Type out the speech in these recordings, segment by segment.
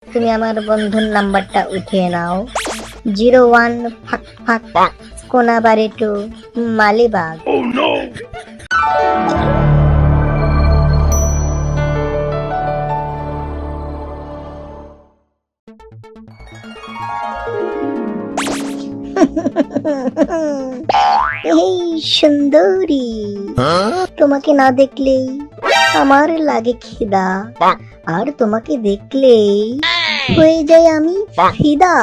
তুমি আমার বন্ধুর নাম্বারটা উঠিয়ে নাও। 01 ফাক ফাক কোনাবাড়ি টু মালিবাগ। এই সুন্দরী, তোমাকে না দেখলেই আমার লাগে খিদা, আর তোমাকে দেখলেই হয়ে যাই আমি ফিদা।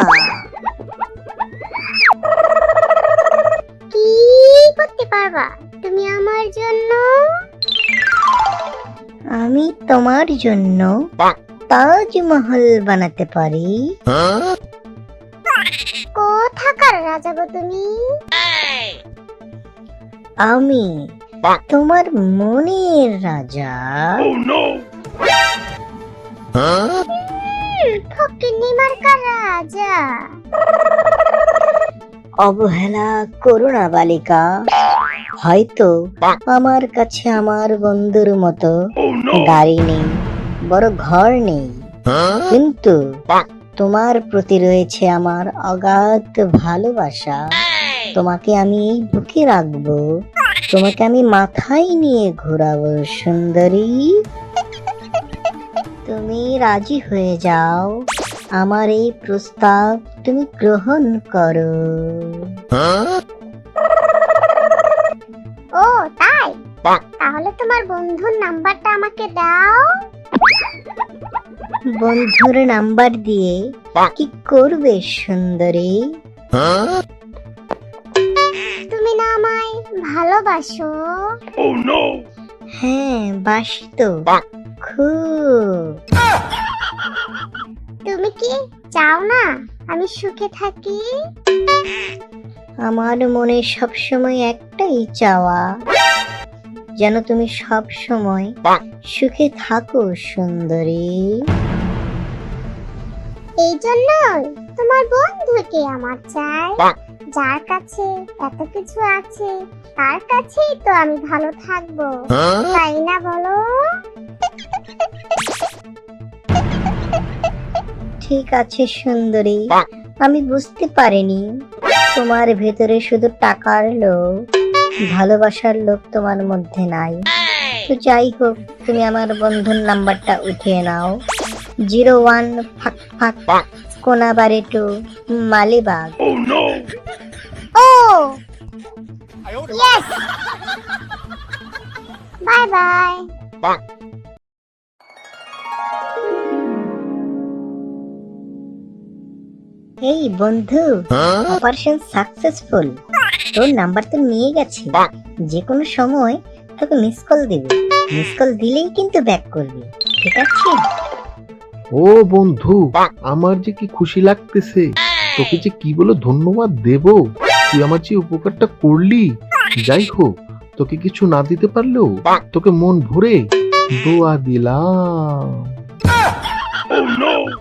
কি করতে পারবা তুমি আমার জন্য? আমি তোমার জন্য তাজমহল বানাতে পারি। কোথাকার রাজা গো তুমি? আমি তোমার মনের রাজা। ফকিন্নি মার্কা রাজা। অবহেলা করো না বালিকা, হয়তো আমার কাছে আমার বন্ধুর মতো গাড়ি নেই, বড় ঘর নেই, কিন্তু তোমার প্রতি রয়েছে আমার অগাধ ভালোবাসা। তোমাকে আমি বুকে রাখবো, তোমাকে আমি মাথায় নিয়ে ঘোরাবো সুন্দরী। তুমি রাজি হয়ে যাও, আমার এই প্রস্তাব তুমি গ্রহণ করো। ও তাই, তাহলে তোমার বন্ধুর নাম্বারটা আমাকে দাও। বন্ধুর নাম্বার দিয়ে কি করবে সুন্দরী? তুমি না আমায় ভালোবাসো? হ্যাঁ বাসি তো খুব। তুমি কি চাও না আমি সুখে থাকি? আমার মনে সবসময় একটাই চাওয়া, যেন তুমি সব সময় সুখে থাকো সুন্দরী। এই জন্যই তোমার বন্ধুকে আমার চাই, যার কাছে এত কিছু আছে তার কাছেই তো আমি ভালো থাকবো, তাই না বলো? ঠিক আছে সুন্দরী, আমি বুঝতে পারিনি তোমার ভেতরে শুধু টাকার লোভ, ভালোবাসার লোভ তোমার মধ্যে নাই। তো যাই হোক, তুমি আমার বন্ধুর নাম্বারটা উঠিয়ে নাও। 01 ফাক কোনাবাড়ি টু মালিবাগ। ও ইয়েস, বাই বাই। এই বন্ধু, অপারেশন সাকসেসফুল। তোর নাম্বার তো নিয়ে গেছে, যে কোনো সময় তোকে মিস কল দিবে। মিস কল দিলেই কিন্তু ব্যাক করবি, ঠিক আছে? ও বন্ধু, আমার যে কি খুশি লাগতেছে, তোকে যে কি বলে ধন্যবাদ দেব। তুই আমার যে উপকারটা করলি, যাই হোক তোকে কিছু না দিতে পারলেও তোকে মন ভরে দোয়া দিলাম।